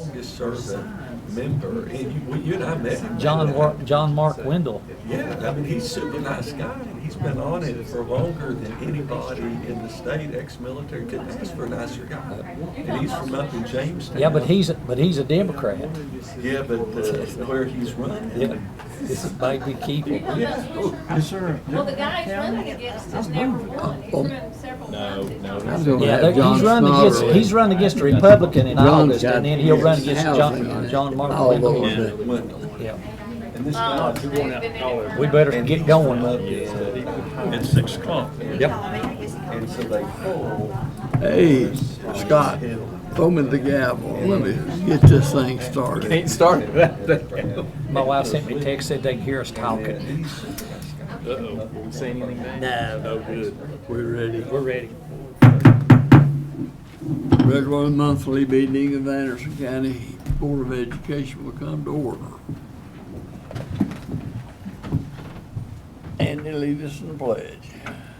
longest serving member, and you and I met him. John Mark Wendell. Yeah, I mean, he's a super nice guy, and he's been on it for longer than anybody in the state, ex-military. Couldn't ask for a nicer guy. And he's from up in Jamestown. Yeah, but he's a Democrat. Yeah, but where he's running. Yeah, this might be keeping. Yeah. Oh, Yes, sir. Well, the guy he's running against has never won. He's run several times. I'm gonna Yeah, have John he's running against a Republican in John's August, got and then he'll run against housing on it. John Mark All Wendell. over. Wendell. Yeah, And this Oh, guy, they've been in it for- we better get going. it's 6 o'clock. Yep. And so they pull. Hey, Scott, throw me the gavel. Let me get this thing started. Ain't started. My wife sent me a text, said they can hear us talking. Uh-oh. Will we say anything bad? No. Oh, good. We're ready. We're ready. Regular monthly meeting of Anderson County Board of Education will come to order. And they lead us in the pledge.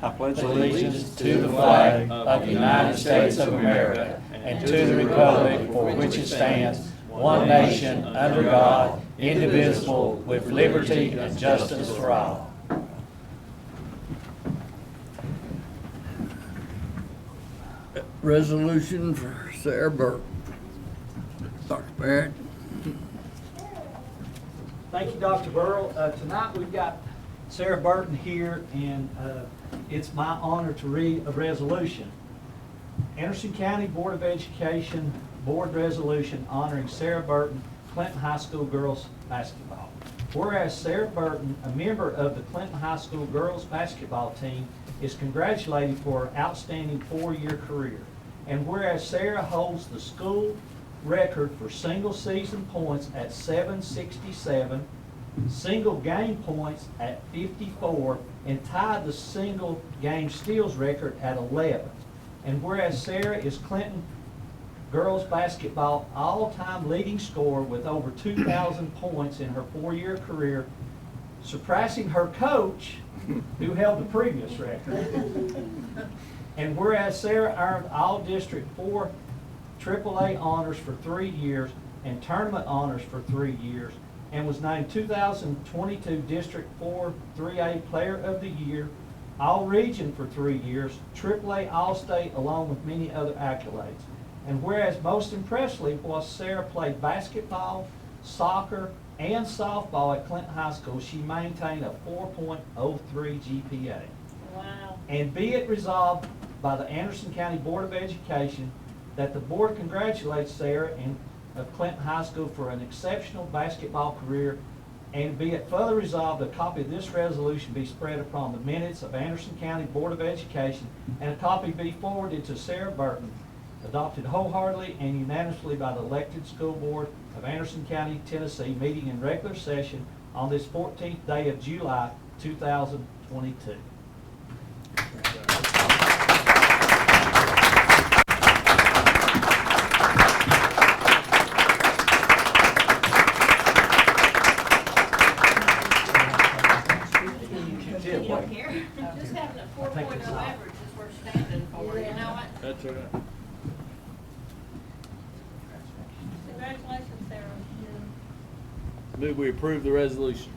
I pledge allegiance to the flag of the United States of America and to the republic for which it stands, one nation, under God, indivisible, with liberty and justice for all. Resolution for Sarah Burke. Dr. Barrett. Thank you, Dr. Burrell. Tonight we've got Sarah Burton here, and it's my honor to read a resolution. Anderson County Board of Education Board Resolution honoring Sarah Burton, Clinton High School girls basketball. Whereas Sarah Burton, a member of the Clinton High School girls basketball team, is congratulated for her outstanding 4-year career. And whereas Sarah holds the school record for single season points at 767, single game points at 54, and tied the single game steals record at 11. And whereas Sarah is Clinton girls basketball all-time leading scorer with over 2,000 points in her 4-year career, surpassing her coach, who held the previous record. And whereas Sarah earned all-district 4 AAA honors for 3 years and tournament honors for 3 years, and was named 2022 District 4 3A Player of the Year, All-Region for 3 years, AAA All-State, along with many other accolades. And whereas most impressively, while Sarah played basketball, soccer, and softball at Clinton High School, she maintained a 4.03 GPA. Wow. And be it resolved by the Anderson County Board of Education that the board congratulates Sarah of Clinton High School for an exceptional basketball career, and be it further resolved, a copy of this resolution be spread upon the minutes of Anderson County Board of Education, and a copy be forwarded to Sarah Burton, adopted wholeheartedly and unanimously by the elected school board of Anderson County, Tennessee, meeting in regular session on this 14th day of July, 2022. Just having a 4.0 average is worth standing for, you know what? That's all right. Congratulations, Sarah. Move we approve the resolution.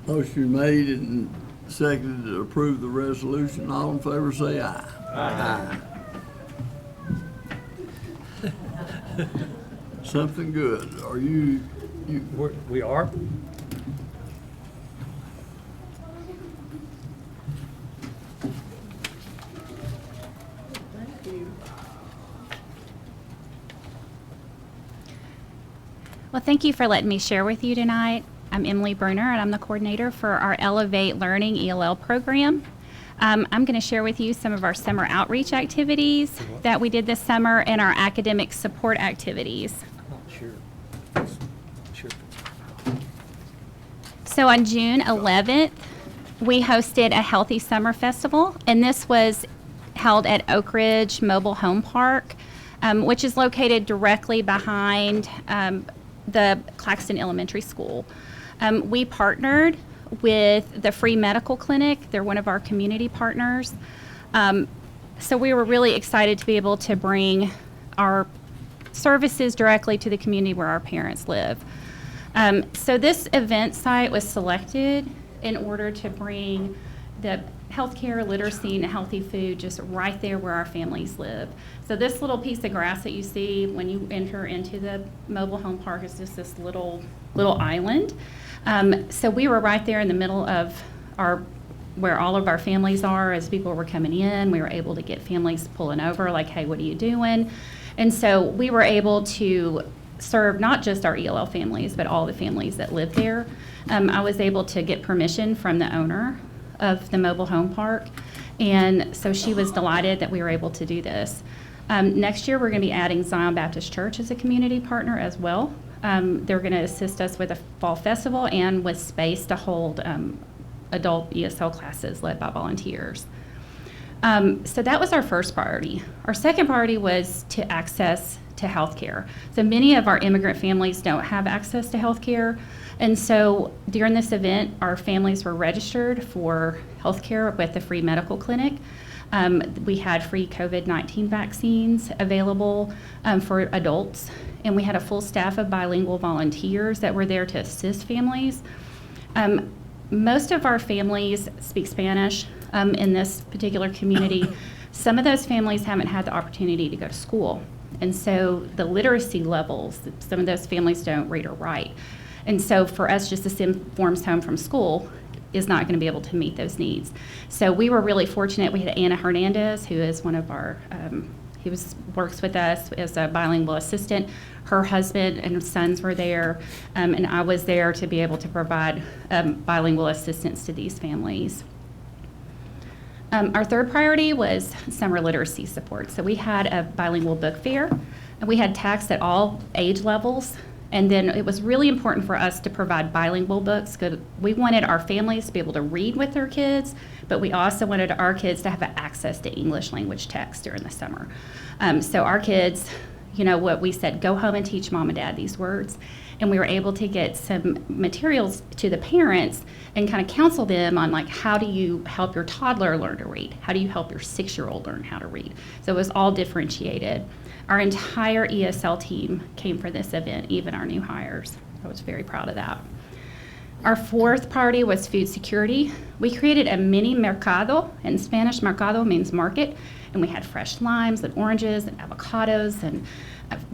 Motion made and seconded to approve the resolution. All in favor say aye. Aye. Something good. Are you We are. Well, thank you for letting me share with you tonight. I'm Emily Bruner, and I'm the coordinator for our Elevate Learning ELL program. I'm going to share with you some of our summer outreach activities that we did this summer and our academic support activities. Sure. So on June 11th, we hosted a Healthy Summer Festival, and this was held at Oak Ridge Mobile Home Park, which is located directly behind the Claxton Elementary School. We partnered with the Free Medical Clinic. They're one of our community partners. So we were really excited to be able to bring our services directly to the community where our parents live. So this event site was selected in order to bring the healthcare, literacy, and healthy food just right there where our families live. So this little piece of grass that you see when you enter into the mobile home park is just this little island. So we were right there in the middle of where all of our families are. As people were coming in, we were able to get families pulling over, like, hey, what are you doing? And so we were able to serve not just our ELL families, but all the families that live there. I was able to get permission from the owner of the mobile home park, and so she was delighted that we were able to do this. Next year, we're going to be adding Zion Baptist Church as a community partner as well. They're going to assist us with a fall festival and with space to hold adult ESL classes led by volunteers. So that was our first priority. Our second priority was to access to health care. So many of our immigrant families don't have access to health care. And so during this event, our families were registered for health care with the free medical clinic. We had free COVID-19 vaccines available for adults. And we had a full staff of bilingual volunteers that were there to assist families. Most of our families speak Spanish in this particular community. Some of those families haven't had the opportunity to go to school. And so the literacy levels, some of those families don't read or write. And so for us just to send forms home from school is not going to be able to meet those needs. So we were really fortunate. We had Anna Hernandez, who is one of our, works with us as a bilingual assistant. Her husband and sons were there, and I was there to be able to provide bilingual assistance to these families. Our third priority was summer literacy support. So we had a bilingual book fair, and we had text at all age levels. And then it was really important for us to provide bilingual books because we wanted our families to be able to read with their kids, but we also wanted our kids to have access to English language text during the summer. So our kids, what we said, go home and teach mom and dad these words. And we were able to get some materials to the parents and kind of counsel them on, like, how do you help your toddler learn to read? How do you help your 6-year-old learn how to read? So it was all differentiated. Our entire ESL team came for this event, even our new hires. I was very proud of that. Our fourth priority was food security. We created a mini mercado. In Spanish, mercado means market, and we had fresh limes and oranges and avocados and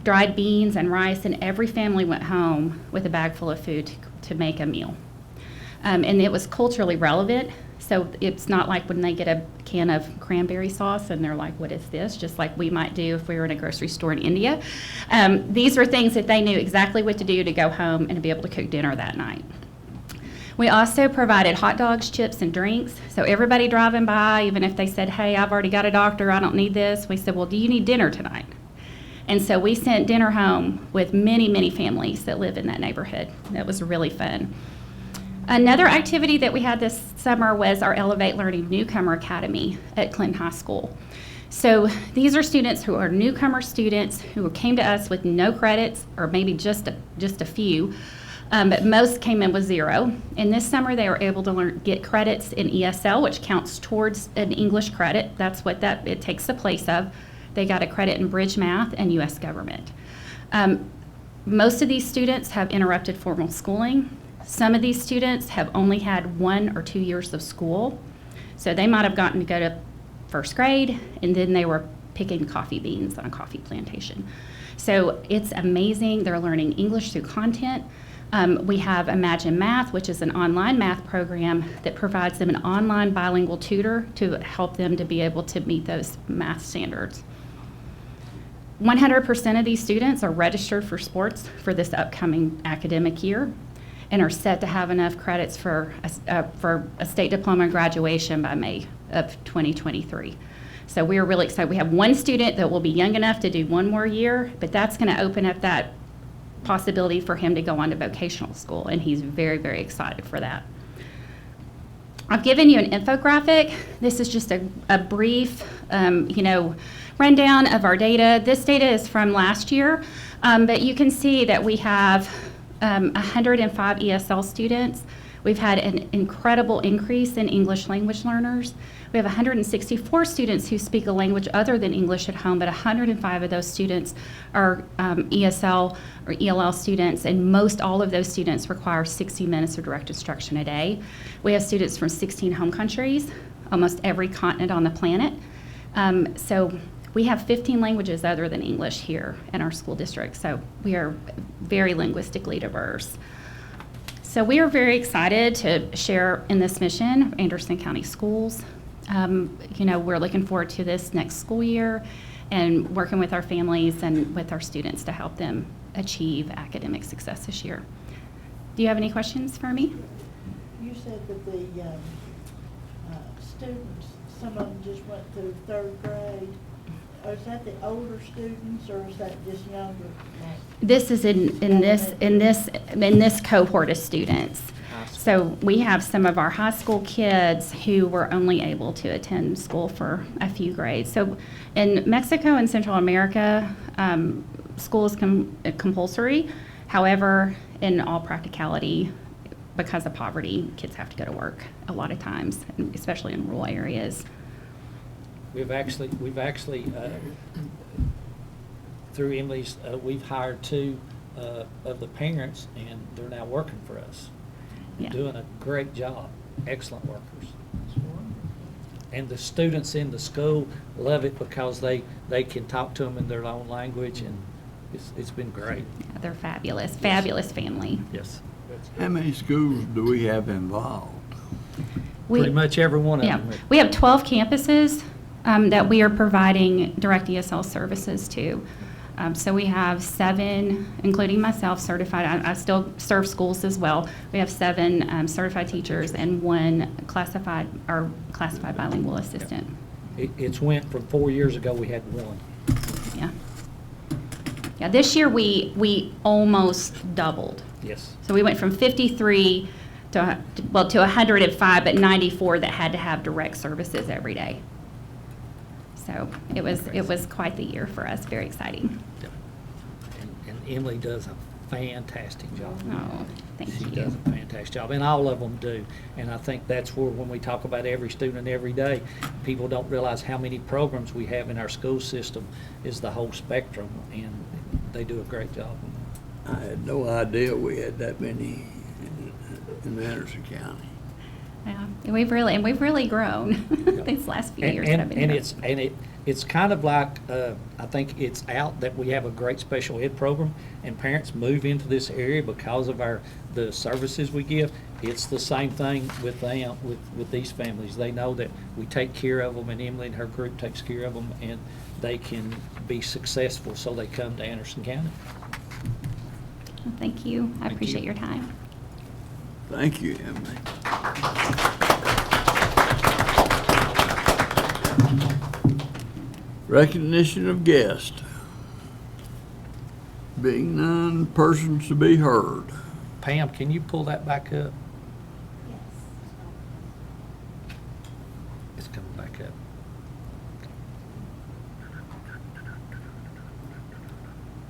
dried beans and rice, and every family went home with a bag full of food to make a meal. And it was culturally relevant. So it's not like when they get a can of cranberry sauce and they're like, what is this? Just like we might do if we were in a grocery store in India. These were things that they knew exactly what to do to go home and to be able to cook dinner that night. We also provided hot dogs, chips, and drinks. So everybody driving by, even if they said, hey, I've already got a doctor, I don't need this, we said, well, do you need dinner tonight? And so we sent dinner home with many, many families that live in that neighborhood. That was really fun. Another activity that we had this summer was our Elevate Learning Newcomer Academy at Clinton High School. So these are students who are newcomer students who came to us with no credits, or maybe just a few, but most came in with 0. And this summer they were able to get credits in ESL, which counts towards an English credit. That's what it takes the place of. They got a credit in Bridge Math and U.S. Government. Most of these students have interrupted formal schooling. Some of these students have only had 1 or 2 years of school. So they might have gotten to go to first grade, and then they were picking coffee beans on a coffee plantation. So it's amazing. They're learning English through content. We have Imagine Math, which is an online math program that provides them an online bilingual tutor to help them to be able to meet those math standards. 100% of these students are registered for sports for this upcoming academic year and are set to have enough credits for a state diploma and graduation by May of 2023. So we are really excited. We have one student that will be young enough to do 1 more year, but that's going to open up that possibility for him to go on to vocational school, and he's very, very excited for that. I've given you an infographic. This is just a brief, rundown of our data. This data is from last year, but you can see that we have 105 ESL students. We've had an incredible increase in English language learners. We have 164 students who speak a language other than English at home, but 105 of those students are ESL or ELL students, and most all of those students require 60 minutes of direct instruction a day. We have students from 16 home countries, almost every continent on the planet. So we have 15 languages other than English here in our school district, so we are very linguistically diverse. So we are very excited to share in this mission of Anderson County Schools. We're looking forward to this next school year and working with our families and with our students to help them achieve academic success this year. Do you have any questions for me? You said that the students, some of them just went through 3rd grade. Is that the older students, or is that just younger? This is in this cohort of students. So we have some of our high school kids who were only able to attend school for a few grades. So in Mexico and Central America, school is compulsory. However, in all practicality, because of poverty, kids have to go to work a lot of times, especially in rural areas. We've actually through Emily's, we've hired 2 of the parents, and they're now working for us. Yeah. Doing a great job, excellent workers. And the students in the school love it because they can talk to them in their own language, and it's been great. Yeah, they're fabulous, fabulous family. Yes. How many schools do we have involved? Pretty much every one of Yeah, them. we have 12 campuses that we are providing direct ESL services to. So we have 7, including myself, certified. I still serve schools as well. We have 7 certified teachers and 1 classified bilingual assistant. It's went from 4 years ago, we had 1. Yeah. Yeah, this year we almost doubled. Yes. So we went from 53 to 105, but 94 that had to have direct services every day. So it was quite the year for us, very exciting. Yep. And Emily does a fantastic job. Oh, thank She you. does a fantastic job, and all of them do. And I think that's where, when we talk about every student every day, people don't realize how many programs we have in our school system is the whole spectrum, and they do a great job. I had no idea we had that many in Anderson County. Yeah, and we've really grown these last few years that I've been here. It's kind of like, I think it's out that we have a great special ed program, and parents move into this area because of the services we give. It's the same thing with them, with these families. They know that we take care of them, and Emily and her group takes care of them, and they can be successful, so they come to Anderson County. Well, thank you. I Thank appreciate you. your time. Thank you, Emily. Recognition of guests. Being none, persons to be heard. Pam, can you pull that back up? It's coming back up.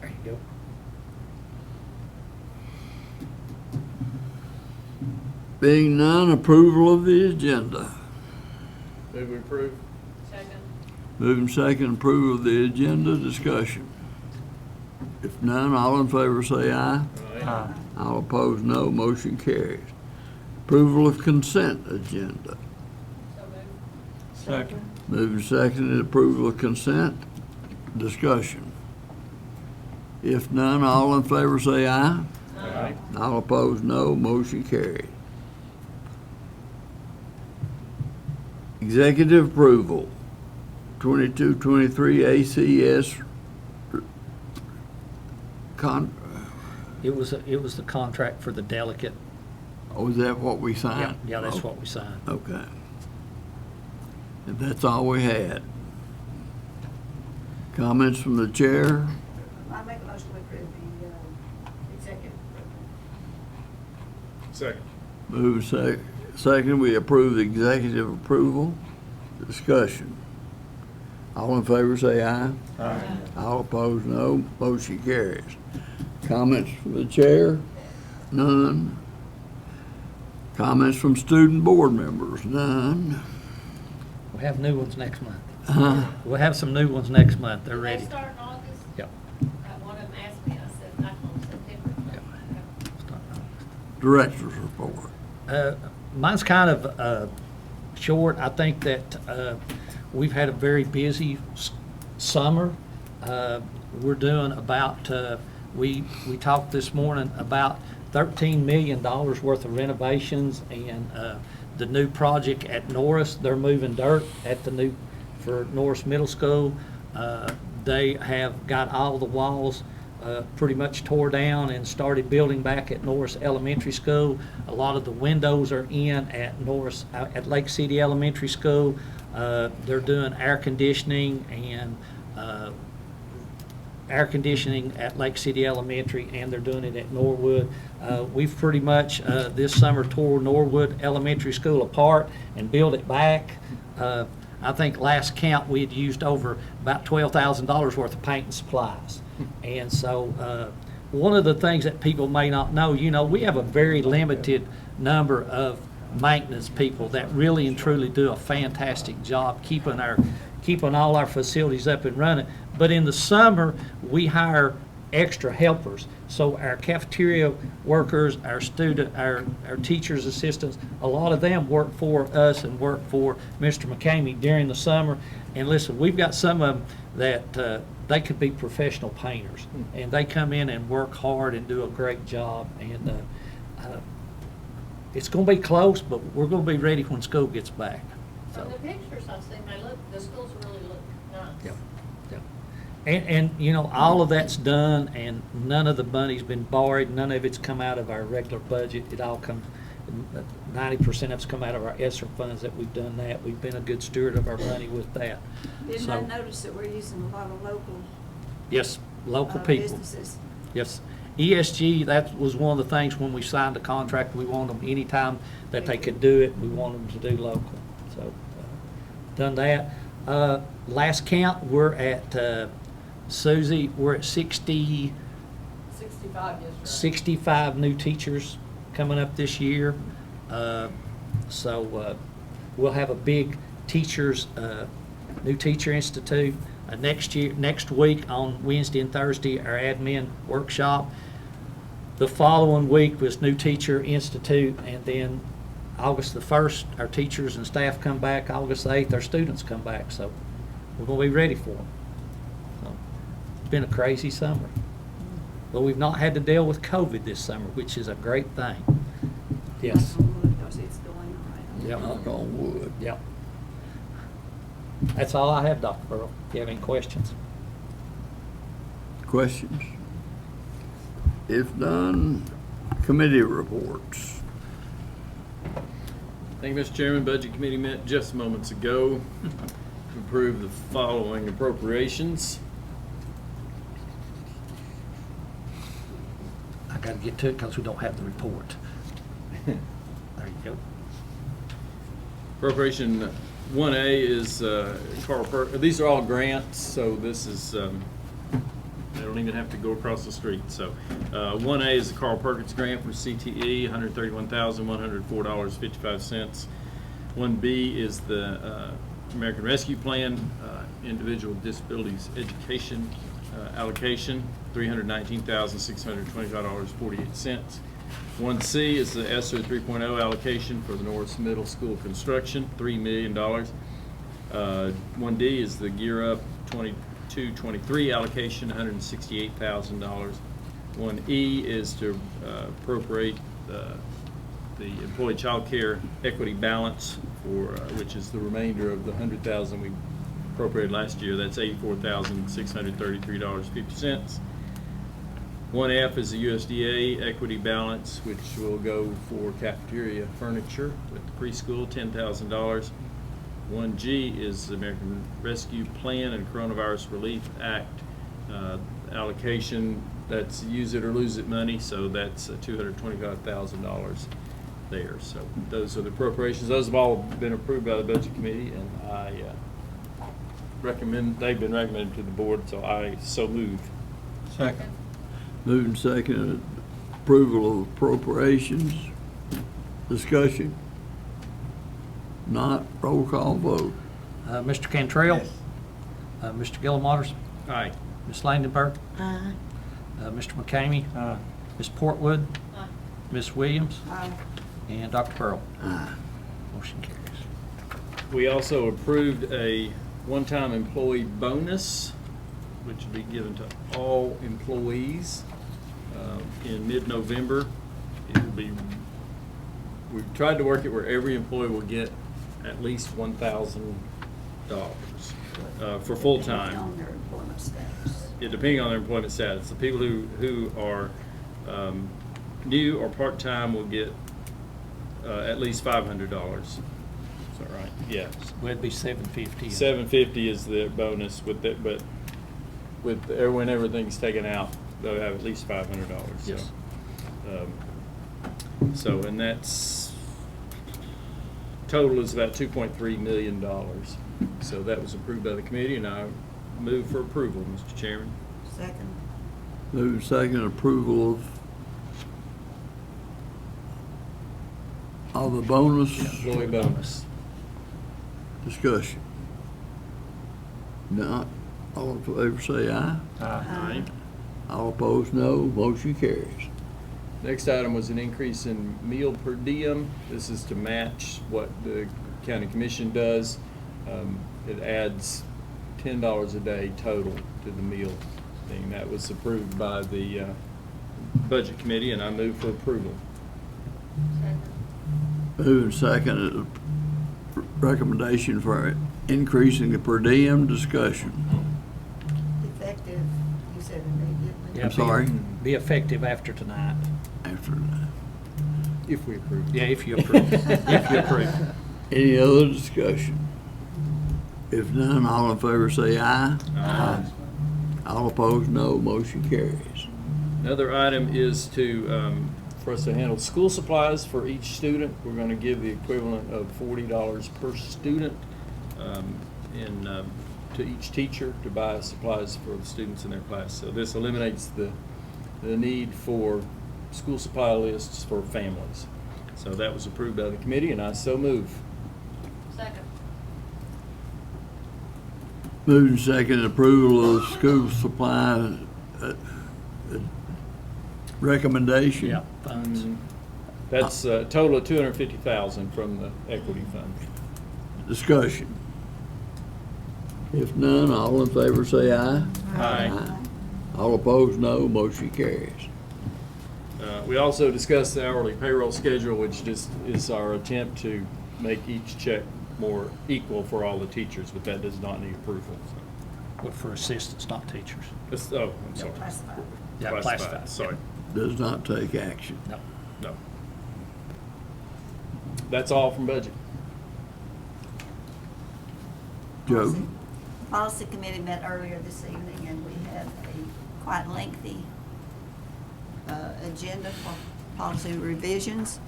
There you go. Being none, approval of the agenda. Move we approve. Second. Moving second, approval of the agenda, discussion. If none, all in favor say aye. Aye. All opposed, no. Motion carries. Approval of consent agenda. So moved. Second. Moving second, approval of consent, discussion. If none, all in favor say aye. Aye. All opposed, no. Motion carried. Executive approval, 22-23 ACS It was the contract for the delegate. oh, is that what we signed? Yeah, that's what we signed. Okay. And that's all we had. Comments from the chair? I make a motion to approve the executive. Second. Moving second, we approve the executive approval. Discussion. All in favor say aye. Aye. All opposed, no. Motion carries. Comments from the chair? None. Comments from student board members? None. We'll have new ones next month. We'll have some new ones next month. They're Do they ready. start in August? Yep. One of them asked me, I said, I told him September. Director's report. Mine's kind of short. I think that we've had a very busy summer. We're doing about, we talked this morning about $13 million worth of renovations, and the new project at Norris, they're moving dirt at for Norris Middle School. They have got all the walls pretty much tore down and started building back at Norris Elementary School. A lot of the windows are in at Norris, at Lake City Elementary School. They're doing air conditioning at Lake City Elementary, and they're doing it at Norwood. We've pretty much this summer tore Norwood Elementary School apart and built it back. I think last count we had used over about $12,000 worth of paint and supplies. And so one of the things that people may not know, we have a very limited number of maintenance people that really and truly do a fantastic job keeping all our facilities up and running. But in the summer, we hire extra helpers. So our cafeteria workers, our teachers' assistants, a lot of them work for us and work for Mr. McCamey during the summer. And listen, we've got some of them that they could be professional painters, and they come in and work hard and do a great job. And it's going to be close, but we're going to be ready when school gets back. From the pictures I've seen, the schools really look nice. Yep. And all of that's done, and none of the money's been borrowed. None of it's come out of our regular budget. It all comes, 90% of it's come out of our ESSER funds that we've done that. We've been a good steward of our money with that. Didn't I notice that we're using a lot of local Yes, local people. businesses? Yes. ESG, that was one of the things when we signed the contract, we wanted them anytime that they could do it, we wanted them to do local. So, done that. Last count, we're at, Susie, we're at 65 new teachers coming up this year. So we'll have a big new teacher institute. Next week on Wednesday and Thursday, our admin workshop. The following week was New Teacher Institute, and then August the 1st, our teachers and staff come back. August the 8th, our students come back. So we're going to be ready for them. So, it's been a crazy summer. But we've not had to deal with COVID this summer, which is a great thing. Yes. Because it's going on. Yep. Knock on wood. Yep. That's all I have, Dr. Burrow. If you have any questions. Questions? If none, committee reports. Thank you, Mr. Chairman. Budget Committee met just moments ago to approve the following appropriations. I got to get to it because we don't have the report. There you go. Appropriation 1A is these are all grants, so this is, they don't even have to go across the street. So 1A is the Carl Perkins grant for CTE, $131,104.55. 1B is the American Rescue Plan Individual Disabilities Education allocation, $319,625.48. 1C is the ESSER 3.0 allocation for the Norris Middle School construction, $3 million. 1D is the Gear Up 22-23 allocation, $168,000. 1E is to appropriate the employee child care equity balance for which is the remainder of the $100,000 we appropriated last year. That's $84,633.50. 1F is the USDA equity balance, which will go for cafeteria furniture with the preschool, $10,000. 1G is the American Rescue Plan and Coronavirus Relief Act allocation. That's use it or lose it money, so that's $225,000 there. So those are the appropriations. Those have all been approved by the Budget Committee, and I they've been recommended to the board, so I so move. Moving second, approval of appropriations. Discussion? Not, roll call vote. Mr. Cantrell? Mr. Gillimoters? Aye. Ms. Langenberg? Aye. Mr. McCamey? Ms. Portwood? Aye. Ms. Williams? Aye. And Dr. Pearl? Aye. Motion carries. We also approved a one-time employee bonus, which will be given to all employees in mid-November. It will be, we've tried to work it where every employee will get at least $1,000 for full-time. Depending on their employment status. Depending on their employment status. The people who are new or part-time will get at least $500. Is that right? Yeah. It'd be $750. $750 is the bonus with it, but when everything's taken out, they'll have at least $500. Yes. So, and that's, total is about $2.3 million. So that was approved by the committee, and I move for approval, Mr. Chairman. Second. Move second approval of the bonus. Employee bonus. Discussion. Not, all in favor say aye. Aye. All opposed, no. Motion carries. Next item was an increase in meal per diem. This is to match what the county commission does. It adds $10 a day total to the meal thing. That was approved by the budget committee, and I move for approval. Moving second, recommendation for increasing the per diem. Discussion. Effective, you said immediately. Yeah, I'm sorry? Be effective after tonight. After that. If we approve. Yeah, if you approve. If you approve. Any other discussion? If none, all in favor say aye. Aye. All opposed, no. Motion carries. Another item is for us to handle school supplies for each student. We're going to give the equivalent of $40 per student to each teacher to buy supplies for the students in their class. So this eliminates the need for school supply lists for families. So that was approved by the committee, and I so move. Second. Moving second, approval of school supply recommendation. Yeah, funds. That's a total of $250,000 from the equity fund. Discussion. If none, all in favor say aye. Aye. All opposed, no. Motion carries. We also discussed the hourly payroll schedule, which just is our attempt to make each check more equal for all the teachers, but that does not need approval. But for assistants, not teachers. Oh, I'm sorry. Classified. Yeah, classified. Sorry. Does not take action. No. No. That's all from budget. Joe? Policy Committee met earlier this evening, and we had a quite lengthy agenda for policy revisions.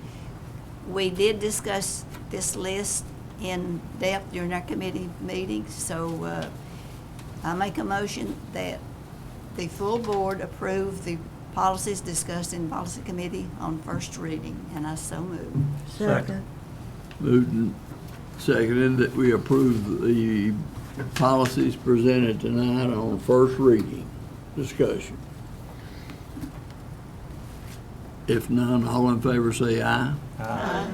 We did discuss this list in depth during our committee meetings, so I make a motion that the full board approve the policies discussed in Policy Committee on first reading, and I so move. Second. Moved and seconded that we approve the policies presented tonight on first reading. Discussion. If none, all in favor say aye. Aye.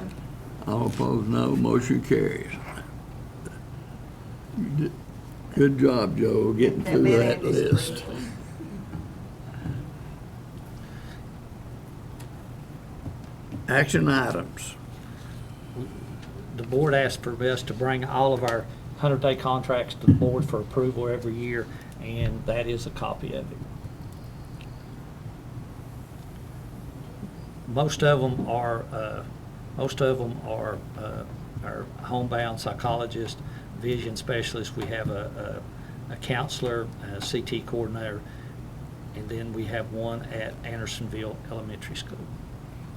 All opposed, no. Motion carries. You did- Good job, Joe, getting That through made that Andy's list. pretty. Action items. The board asked for us to bring all of our 100-day contracts to the board for approval every year, and that is a copy of it. Most of them are our homebound psychologist, vision specialist. We have a counselor, a CT coordinator, and then we have one at Andersonville Elementary School.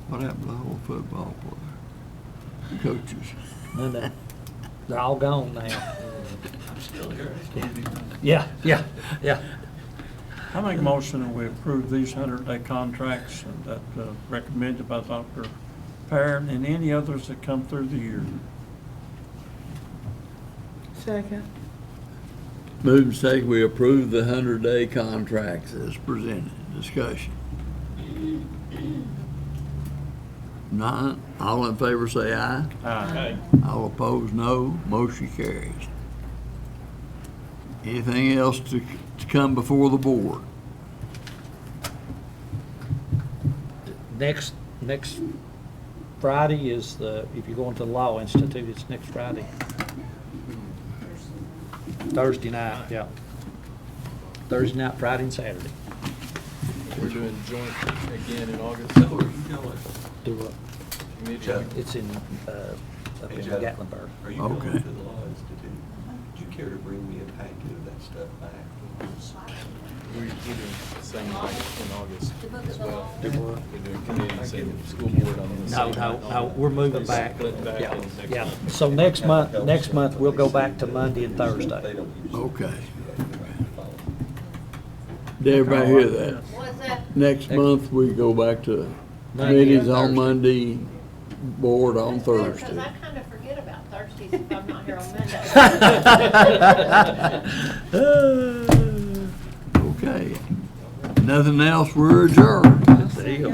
What happened to the whole football player? Coaches. And they're all gone now. I'm still here. Yeah. I make a motion that we approve these 100-day contracts that recommended by Dr. parent and any others that come through the year. Second. Move and second, we approve the 100-day contracts as presented. Discussion. None. All in favor say aye. Aye. All opposed, no. Motion carries. Anything else to come before the board? Next Friday is if you're going to the Law Institute, it's next Friday. Thursday night, yeah. Thursday night, Friday, and Saturday. We're doing joint again in August. So are you going, Do what? It's in, up in Joe, Gatlinburg. are you Okay. going to the Law Institute? Would you care to bring me a packet of that stuff back? We're doing the same thing in August as well. Do what? We're doing committees and school board on the No, same no, night. no, we're moving They back. split back Yeah, in next yeah. month. So next month, we'll go back to Monday and Thursday. Okay. Did everybody hear that? What's that? Next month, we go back to Monday committees and on Thursday. Monday, board on Because Thursday. I kind of forget about Thursdays if I'm not here on Monday. Okay. Nothing else, we're adjourned. Deal.